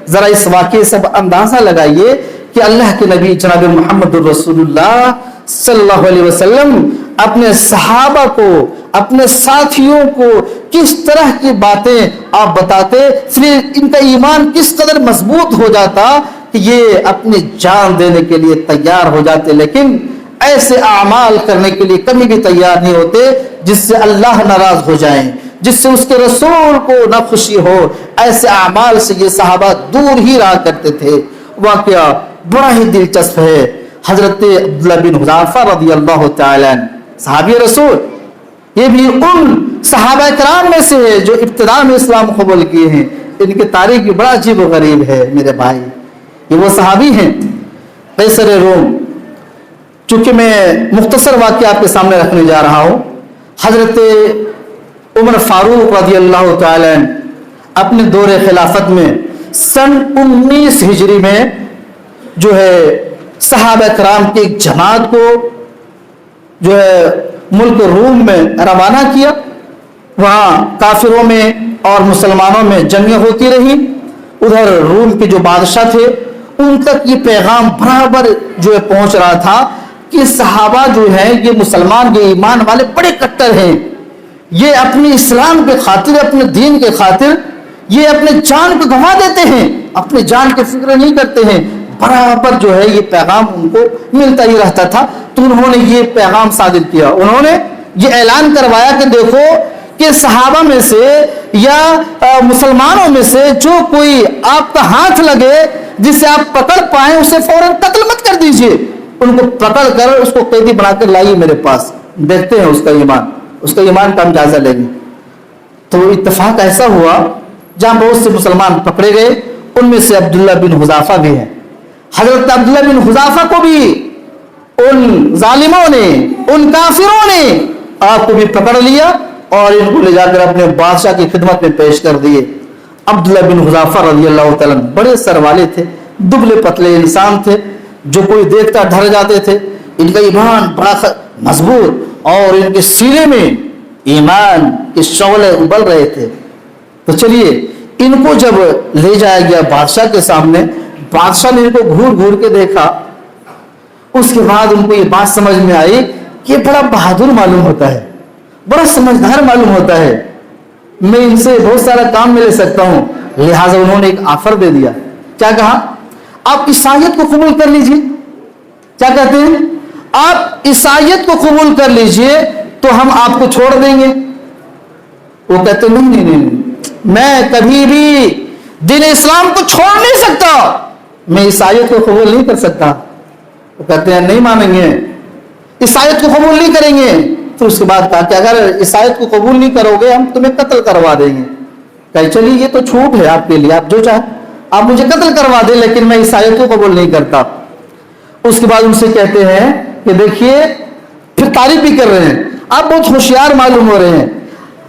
ذرا اس واقعے سے اندازہ لگائیے کہ اللہ کے نبی جناب محمد رسول اللہ صلی اللہ علیہ وسلم اپنے صحابہ کو، اپنے ساتھیوں کو کس طرح کی باتیں آپ بتاتے، پھر ان کا ایمان کس قدر مضبوط ہو جاتا کہ یہ اپنی جان دینے کے لیے تیار ہو جاتے، لیکن ایسے اعمال کرنے کے لیے کبھی بھی تیار نہیں ہوتے جس سے اللہ ناراض ہو جائیں، جس سے اس کے رسول کو نہ خوشی ہو. ایسے اعمال سے یہ صحابہ دور ہی رہا کرتے تھے. واقعہ بڑا ہی دلچسپ ہے. حضرت عبداللہ بن حذافہ رضی اللہ تعالی عنہ صحابی رسول، یہ بھی ان صحابہ کرام میں سے ہے جو ابتداء میں اسلام قبول کیے ہیں. ان کی تاریخ بھی بڑا عجیب و غریب ہے میرے بھائی. یہ وہ صحابی ہیں قیصر روم. چونکہ میں مختصر واقعہ آپ کے سامنے رکھنے جا رہا ہوں. حضرت عمر فاروق رضی اللہ تعالی عنہ اپنے دور خلافت میں سن 19 ہجری میں جو ہے صحابہ کرام کی ایک جماعت کو جو ہے ملک روم میں روانہ کیا. وہاں کافروں میں اور مسلمانوں میں جنگیں ہوتی رہی. ادھر روم کے جو بادشاہ تھے ان تک یہ پیغام برابر جو ہے پہنچ رہا تھا کہ صحابہ جو ہیں یہ مسلمان، یہ ایمان والے بڑے کٹر ہیں، یہ اپنی اسلام کے خاطر، اپنے دین کے خاطر یہ اپنے جان کو گنوا دیتے ہیں، اپنے جان کی فکر نہیں کرتے ہیں، برابر جو ہے یہ پیغام ان کو ملتا ہی رہتا تھا۔ تو انہوں نے یہ پیغام صادر کیا، انہوں نے یہ اعلان کروایا کہ دیکھو کہ صحابہ میں سے یا مسلمانوں میں سے جو کوئی آپ کا ہاتھ لگے جسے آپ پکڑ پائیں اسے فوراً قتل مت کر دیجئے، ان کو پکڑ کر اس کو قیدی بنا کر لائیے میرے پاس، دیکھتے ہیں اس کا ایمان کا ہم جائزہ لیں گے۔ تو اتفاق ایسا ہوا جہاں بہت سے مسلمان پکڑے گئے، ان میں سے عبداللہ بن حذافہ بھی ہیں۔ حضرت عبداللہ بن حذافہ کو بھی ان ظالموں نے، ان کافروں نے آپ کو بھی پکڑ لیا اور ان کو لے جا کر اپنے بادشاہ کی خدمت میں پیش کر دیے۔ عبداللہ بن حذافہ رضی اللہ تعالیٰ بڑے سر والے تھے، دبلے پتلے انسان تھے، جو کوئی دیکھتا ڈر جاتے تھے۔ ان کا ایمان بڑا مضبوط اور ان کے سینے میں ایمان کے شعلے ابل رہے تھے۔ تو چلیے ان کو جب لے جایا گیا بادشاہ کے سامنے، بادشاہ نے ان کو گھور گھور کے دیکھا، اس کے بعد ان کو یہ بات سمجھ میں آئی کہ یہ بڑا بہادر معلوم ہوتا ہے، بڑا سمجھدار معلوم ہوتا ہے، میں ان سے بہت سارا کام میں لے سکتا ہوں۔ لہٰذا انہوں نے ایک آفر دے دیا۔ کیا کہا؟ آپ عیسائیت کو قبول کر لیجئے۔ کیا کہتے ہیں؟ آپ عیسائیت کو قبول کر لیجئے تو ہم آپ کو چھوڑ دیں گے۔ وہ کہتے نہیں نہیں نہیں، میں کبھی بھی دین اسلام کو چھوڑ نہیں سکتا، میں عیسائیت کو قبول نہیں کر سکتا۔ وہ کہتے ہیں نہیں مانیں گے، عیسائیت کو قبول نہیں کریں گے۔ تو اس کے بعد کہا کہ اگر عیسائیت کو قبول نہیں کرو گے ہم تمہیں قتل کروا دیں گے۔ کہ چلیے یہ تو چھوٹ ہے آپ کے لیے، آپ جو چاہیں آپ مجھے قتل کروا دیں، لیکن میں عیسائیت کو قبول نہیں کرتا۔ اس کے بعد ان سے کہتے ہیں کہ دیکھیے، پھر تعریف بھی کر رہے ہیں، آپ بہت ہوشیار معلوم ہو رہے ہیں،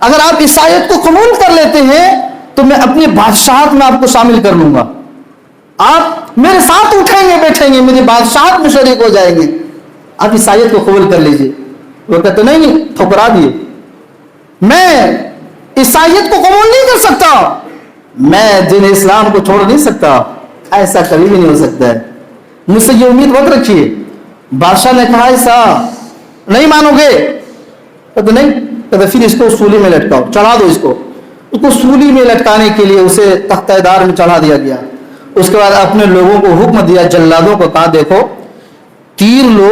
اگر آپ عیسائیت کو قبول کر لیتے ہیں تو میں اپنی بادشاہت میں آپ کو شامل کر لوں گا، آپ میرے ساتھ اٹھیں گے بیٹھیں گے، میری بادشاہت میں شریک ہو جائیں گے، آپ عیسائیت کو قبول کر لیجئے۔ وہ کہتے نہیں، ٹھکرا دیے، میں عیسائیت کو قبول نہیں کر سکتا، میں دین اسلام کو چھوڑ نہیں سکتا، ایسا کبھی بھی نہیں ہو سکتا ہے، مجھ سے یہ امید مت رکھیے۔ بادشاہ نے کہا ایسا نہیں مانو گے؟ کہتے نہیں، کہتے پھر اس کو سولی میں لٹکاؤ، چڑھا دو اس کو سولی میں لٹکانے کے لیے اسے تختہ دار میں چڑھا دیا گیا۔ اس کے بعد اپنے لوگوں کو حکم دیا، جلادوں کو کہا دیکھو تیر لو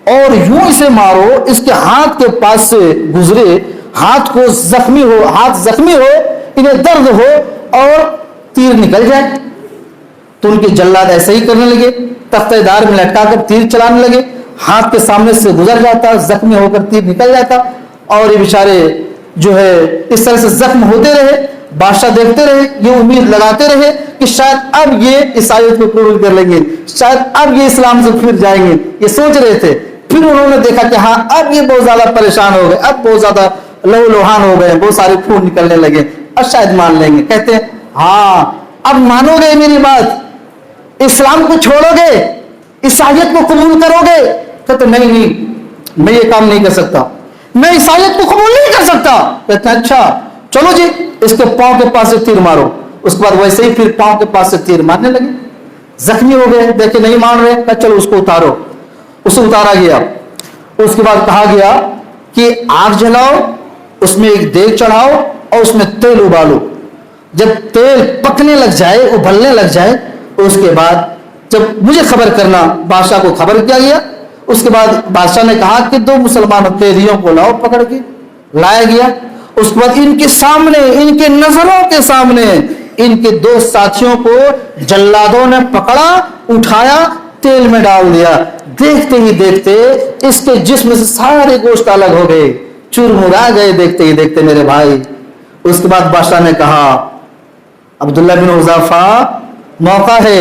اور یوں اسے مارو، اس کے ہاتھ کے پاس سے گزرے، ہاتھ زخمی ہو، انہیں درد ہو اور تیر نکل جائے۔ تو ان کے جلاد ایسے ہی کرنے لگے، تختہ دار میں لٹکا کر تیر چلانے لگے، ہاتھ کے سامنے سے گزر جاتا، زخمی ہو کر تیر نکل جاتا، اور یہ بیچارے جو ہے اس طرح سے زخم ہوتے رہے۔ بادشاہ دیکھتے رہے، یہ امید لگاتے رہے کہ شاید اب یہ عیسائیت کو قبول کر لیں گے، شاید اب یہ اسلام سے پھر جائیں گے، یہ سوچ رہے تھے۔ پھر انہوں نے دیکھا کہ ہاں اب یہ بہت زیادہ پریشان ہو گئے، اب بہت زیادہ لہو لوہان ہو گئے، بہت سارے خون نکلنے لگے، اب شاید مان لیں گے۔ کہتے ہیں ہاں اب مانو گے میری بات، اسلام کو چھوڑو گے، عیسائیت کو قبول کرو گے؟ کہتے نہیں، میں یہ کام نہیں کر سکتا، میں عیسائیت کو قبول نہیں کر سکتا۔ کہتے ہیں اچھا چلو جی، اس کے پاؤں کے پاس سے تیر مارو۔ اس کے بعد ویسے ہی پھر پاؤں کے پاس سے تیر مارنے لگے، زخمی ہو گئے، دیکھے نہیں مان رہے، کہا چلو اس کو اتارو۔ اسے اتارا گیا۔ اس کے بعد کہا گیا کہ آگ جلاؤ، اس میں ایک دیگ چڑھاؤ اور اس میں تیل ابالو، جب تیل پکنے لگ جائے، ابلنے لگ جائے، اس کے بعد جب مجھے خبر کرنا۔ بادشاہ کو خبر کیا گیا۔ اس کے بعد بادشاہ نے کہا کہ 2 مسلمان قیدیوں کو لاؤ، پکڑ کے لایا گیا۔ اس کے بعد ان کے سامنے، ان کے نظروں کے سامنے ان کے 2 ساتھیوں کو جلادوں نے پکڑا، اٹھایا، تیل میں ڈال دیا۔ دیکھتے ہی دیکھتے اس کے جسم سے سارے گوشت الگ ہو گئے، چرمرا گئے دیکھتے ہی دیکھتے میرے بھائی۔ اس کے بعد بادشاہ نے کہا عبداللہ بن حذافہ موقع ہے،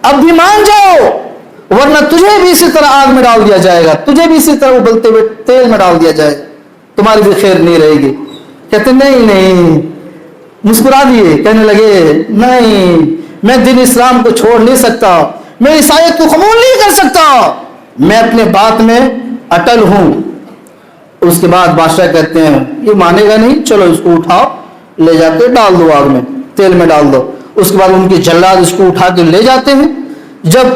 اب بھی مان جاؤ ورنہ تجھے بھی اسی طرح آگ میں ڈال دیا جائے گا، تجھے بھی اسی طرح ابلتے ہوئے تیل میں ڈال دیا جائے گا، تمہاری بھی خیر نہیں رہے گی۔ کہتے نہیں، مسکرا دیے، کہنے لگے نہیں، میں دین اسلام کو چھوڑ نہیں سکتا، میں عیسائیت کو قبول نہیں کر سکتا، میں اپنے بات میں اٹل ہوں۔ اس کے بعد بادشاہ کہتے ہیں یہ مانے گا نہیں، چلو اس کو اٹھاؤ، لے جا کے ڈال دو آگ میں، تیل میں ڈال دو۔ اس کے بعد ان کے جلاد اس کو اٹھا کے لے جاتے ہیں، جب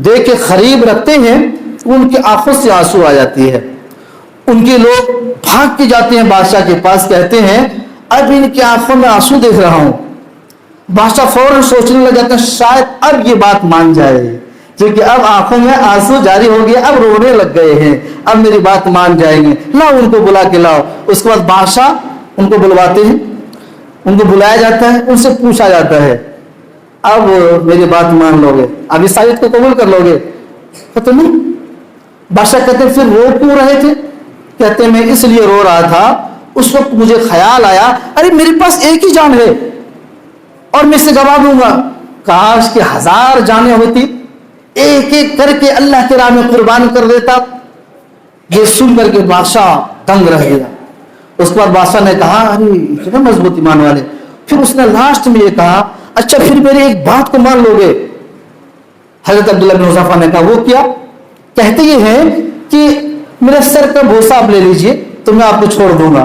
دیکھ کے قریب رکھتے ہیں ان کی آنکھوں سے آنسو آ جاتی ہے، ان کے لوگ بھاگ کے جاتے ہیں بادشاہ کے پاس, کہتے ہیں اب ان کی آنکھوں میں آنسو دیکھ رہا ہوں. بادشاہ فوراً سوچنے لگ جاتے ہیں شاید اب یہ بات مان جائے, کیونکہ اب آنکھوں میں آنسو جاری ہو گیا, اب رونے لگ گئے ہیں, اب میری بات مان جائیں گے, لاؤ ان کو بلا کے لاؤ. اس کے بعد بادشاہ ان کو بلواتے ہیں, ان کو بلایا جاتا ہے, ان سے پوچھا جاتا ہے اب میری بات مان لو گے, اب عیسائیت کو قبول کر لو گے؟ کہتے نہیں. بادشاہ کہتے ہیں پھر رو کیوں رہے تھے؟ کہتے ہیں میں اس لیے رو رہا تھا, اس وقت مجھے خیال آیا ارے میرے پاس ایک ہی جان ہے اور میں اسے گوا دوں گا, کاش کہ 1000 جانیں ہوتی, ایک ایک کر کے اللہ کے راہ میں قربان کر دیتا. یہ سن کر کے بادشاہ دنگ رہ گیا. اس کے بعد بادشاہ نے کہا ارے اتنے مضبوط ایمان والے. پھر اس نے لاسٹ میں یہ کہا اچھا پھر میری ایک بات کو مان لو گے؟ حضرت عبداللہ بن حذافہ نے کہا وہ کیا؟ کہتے یہ ہیں کہ میرے سر کا بوسہ آپ لے لیجئے تو میں آپ کو چھوڑ دوں گا.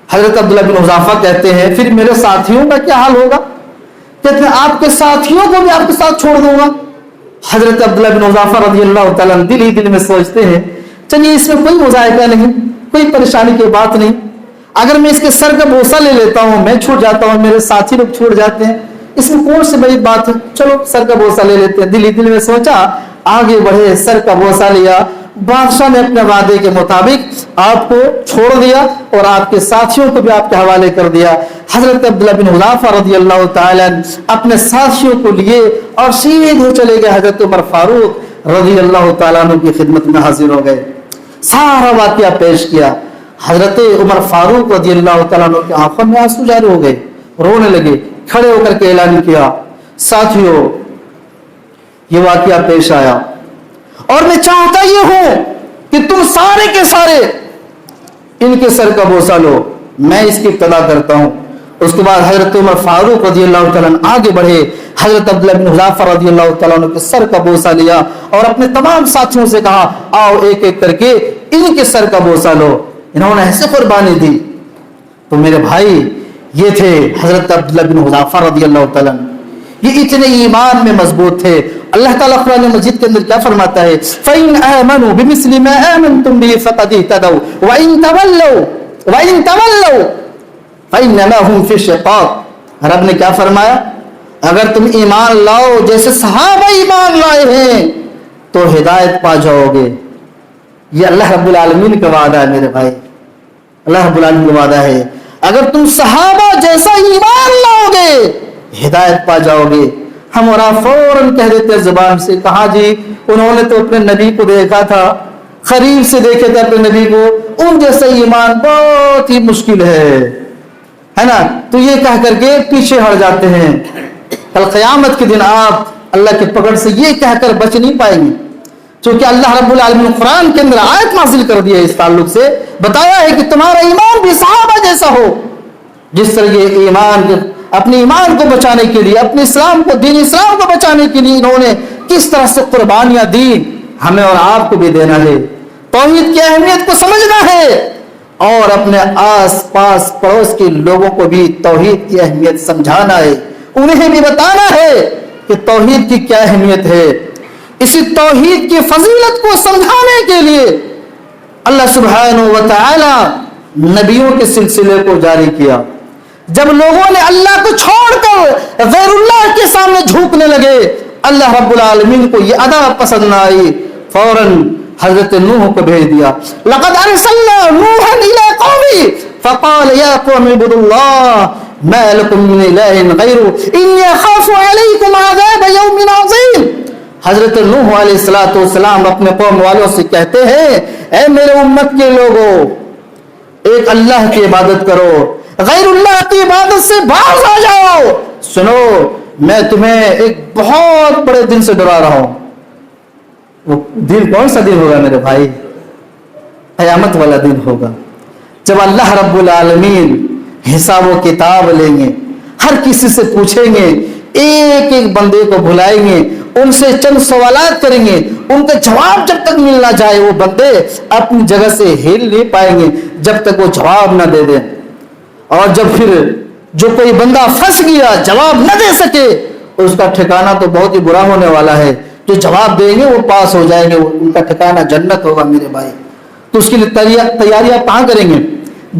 حضرت عبداللہ بن حذافہ کہتے ہیں پھر میرے ساتھیوں کا کیا حال ہوگا؟ کہتے ہیں آپ کے ساتھیوں کو بھی آپ کے ساتھ چھوڑ دوں گا. حضرت عبداللہ بن حذافہ رضی اللہ تعالیٰ دل ہی دل میں سوچتے ہیں چلیے اس میں کوئی مذائقہ نہیں, کوئی پریشانی کی بات نہیں, اگر میں اس کے سر کا بوسہ لے لیتا ہوں میں چھوٹ جاتا ہوں, میرے ساتھی لوگ چھوٹ جاتے ہیں, اس میں کون سی بڑی بات ہے, چلو سر کا بوسہ لے لیتے ہیں. دل ہی دل میں سوچا, آگے بڑھے, سر کا بوسہ لیا. بادشاہ نے اپنے وعدے کے مطابق آپ کو چھوڑ دیا اور آپ کے ساتھیوں کو بھی آپ کے حوالے کر دیا. حضرت عبداللہ بن حذافہ رضی اللہ تعالیٰ اپنے ساتھیوں کو لیے اور سیدھے چلے گئے حضرت عمر فاروق رضی اللہ تعالیٰ عنہ کی خدمت میں حاضر ہو گئے. سارا واقعہ پیش کیا. حضرت عمر فاروق رضی اللہ تعالیٰ عنہ کی آنکھوں میں آنسو جاری ہو گئے, رونے لگے, کھڑے ہو کر کے اعلان کیا ساتھیوں یہ واقعہ پیش آیا اور میں چاہتا یہ ہوں کہ تم سارے کے سارے ان کے سر کا بوسہ لو, میں اس کی ابتدا کرتا ہوں. اس کے بعد حضرت عمر فاروق رضی اللہ تعالیٰ آگے بڑھے, حضرت عبداللہ بن حذافہ رضی اللہ تعالیٰ عنہ کے سر کا بوسہ لیا اور اپنے تمام ساتھیوں سے کہا آؤ ایک ایک کر کے ان کے سر کا بوسہ لو. انہوں نے ایسے قربانی دی. تو میرے بھائی یہ تھے حضرت عبداللہ بن حذافہ رضی اللہ تعالیٰ, یہ اتنے ایمان میں مضبوط تھے. اللہ تعالیٰ قرآن مجید کے اندر کیا فرماتا ہے فَإِنْ آمَنُوا بِمِثْلِ مَا آمَنْتُمْ بِهِ فَقَدِ اهْتَدَوْا وَإِنْ تَوَلَّوْا فَإِنَّمَا هُمْ فِي شِقَاقٍ. رب نے کیا فرمایا, اگر تم ایمان لاؤ جیسے صحابہ ایمان لائے ہیں تو ہدایت پا جاؤ گے. یہ اللہ رب العالمین کا وعدہ ہے میرے بھائی, اللہ رب العالمین کا وعدہ ہے. اگر تم صحابہ جیسا ایمان لاؤ گے ہدایت پا جاؤ گے. ہم اور آپ فوراً کہہ دیتے ہیں زبان سے کہا جی انہوں نے تو اپنے نبی کو دیکھا تھا, قریب سے دیکھے تھے اپنے نبی کو, ان جیسا ایمان بہت ہی مشکل ہے نا. تو یہ کہہ کر کے پیچھے ہٹ جاتے ہیں. کل قیامت کے دن آپ اللہ کی پکڑ سے یہ کہہ کر بچ نہیں پائیں گے, چونکہ اللہ رب العالمین قرآن کے اندر آیت نازل کر دی ہے, اس تعلق سے بتایا ہے کہ تمہارا ایمان بھی صحابہ جیسا ہو. جس طرح یہ ایمان اپنے ایمان کو بچانے کے لیے, اپنے اسلام کو, دین اسلام کو بچانے کے لیے انہوں نے کس طرح سے قربانیاں دی, ہمیں اور آپ کو بھی دینا ہے. توحید کی اہمیت کو سمجھنا ہے اور اپنے آس پاس پڑوس کے لوگوں کو بھی توحید کی اہمیت سمجھانا ہے, انہیں بھی بتانا ہے کہ توحید کی کیا اہمیت ہے. اسی توحید کی فضیلت کو سمجھانے کے لیے اللہ سبحانہ و تعالی نبیوں کے سلسلے کو جاری کیا. جب لوگوں نے اللہ کو چھوڑ کر غیر اللہ کے سامنے جھوکنے لگے, اللہ رب العالمین کو یہ ادا پسند نہ آئی, فوراً حضرت نوح کو بھیج دیا. لقد ارسلنا نوحا الى قومه فقال يا قوم اعبدوا الله ما لكم من اله غيره اني اخاف عليكم عذاب يوم عظيم. حضرت نوح علیہ السلام اپنے قوم والوں سے کہتے ہیں اے میرے امت کے لوگوں, ایک اللہ کی عبادت کرو, غیر اللہ کی عبادت سے باز آ جاؤ. سنو میں تمہیں ایک بہت بڑے دن سے ڈرا رہا ہوں. وہ دن کون سا دن ہوگا میرے بھائی؟ قیامت والا دن ہوگا, جب اللہ رب العالمین حساب و کتاب لیں گے, ہر کسی سے پوچھیں گے, ایک ایک بندے کو بلائیں گے, ان سے چند سوالات کریں گے, ان کا جواب جب تک مل نہ جائے وہ بندے اپنی جگہ سے ہل نہیں پائیں گے جب تک وہ جواب نہ دے دیں. اور جب پھر جو کوئی بندہ پھنس گیا جواب نہ دے سکے اس کا ٹھکانہ تو بہت ہی برا ہونے والا ہے. جو جواب دیں گے وہ پاس ہو جائیں گے, ان کا ٹھکانہ جنت ہوگا میرے بھائی. تو اس کے لیے تیاریاں کہاں کریں گے؟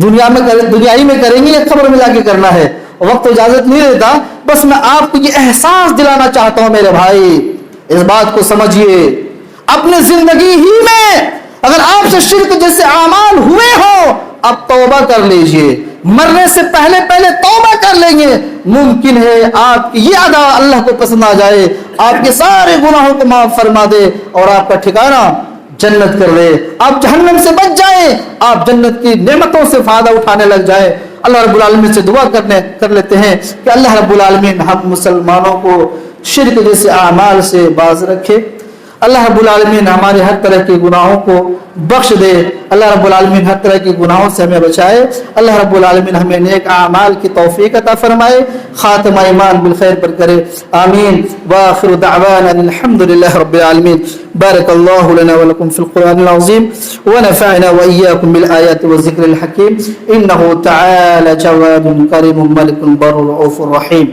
دنیائی میں کریں گے یا قبر میں جا کے کرنا ہے؟ وقت اجازت نہیں دیتا. بس میں آپ کو یہ احساس دلانا چاہتا ہوں میرے بھائی، اس بات کو سمجھیے. اپنے زندگی ہی میں اگر آپ سے شرک جیسے اعمال ہوئے ہو، اب توبہ کر لیجئے. مرنے سے پہلے توبہ کر لیں گے، ممکن ہے آپ کی یہ ادا اللہ کو پسند آ جائے، آپ کے سارے گناہوں کو معاف فرما دے اور آپ کا ٹھکانہ جنت کر دے. آپ جہنم سے بچ جائیں، آپ جنت کی نعمتوں سے فائدہ اٹھانے لگ جائیں. اللہ رب العالمین سے دعا کر لیتے ہیں کہ اللہ رب العالمین ہم مسلمانوں کو شرک جیسے اعمال سے باز رکھے. اللہ رب العالمین ہمارے ہر طرح کے گناہوں کو بخش دے. اللہ رب العالمین ہر طرح کے گناہوں سے ہمیں بچائے. اللہ رب العالمین ہمیں نیک اعمال کی توفیق عطا فرمائے، خاتمہ ایمان بالخیر پر کرے. آمین. وآخر دعوانا الحمد للہ رب العالمین. بارک اللہ لنا ولکم فی القرآن العظیم ونفعنا وإیاکم بالآیات والذکر الحکیم. انہ تعالی جواد کریم ملک بر رؤوف رحیم.